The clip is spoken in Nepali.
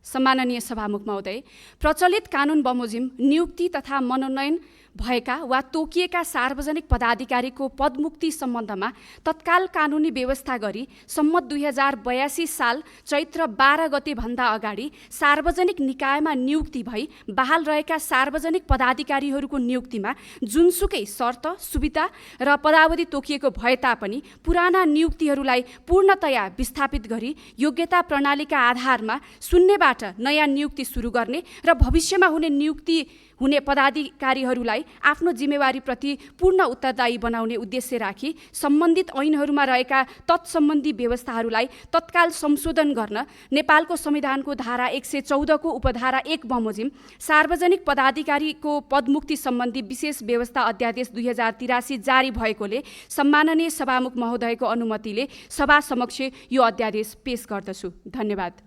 सम्माननीय सभामुख महोदय, प्रचलित कानुन बमोजिम नियुक्ति तथा मनोनयन भएका वा तोकिएका सार्वजनिक पदाधिकारीको पदमुक्ति सम्बन्धमा तत्काल कानुनी व्यवस्था गरी सम्मत 2082 साल चैत्र 12 गते भन्दा अगाडि सार्वजनिक निकायमा नियुक्ति भई बहाल रहेका सार्वजनिक पदाधिकारीहरूको नियुक्तिमा जुनसुकै शर्त, सुविधा र पदावधि तोकिएको भए तापनि पुराना नियुक्तिहरूलाई पूर्णतया विस्थापित गरी योग्यता प्रणालीका आधारमा शून्यबाट नयाँ नियुक्ति सुरु गर्ने र भविष्यमा हुने पदाधिकारीहरूलाई आफ्नो जिम्मेवारीप्रति पूर्ण उत्तरदायी बनाउने उद्देश्य राखी सम्बन्धित ऐनहरूमा रहेका तत्सम्बन्धी व्यवस्थाहरूलाई तत्काल संशोधन गर्न नेपालको संविधानको धारा 114 को उपधारा 1 बमोजिम सार्वजनिक पदाधिकारीको पदमुक्ति सम्बन्धी विशेष व्यवस्था अध्यादेश 2083 जारी भएकोले सम्माननीय सभामुख महोदयको अनुमतिले सभा समक्ष यो अध्यादेश पेश गर्दछु। धन्यवाद।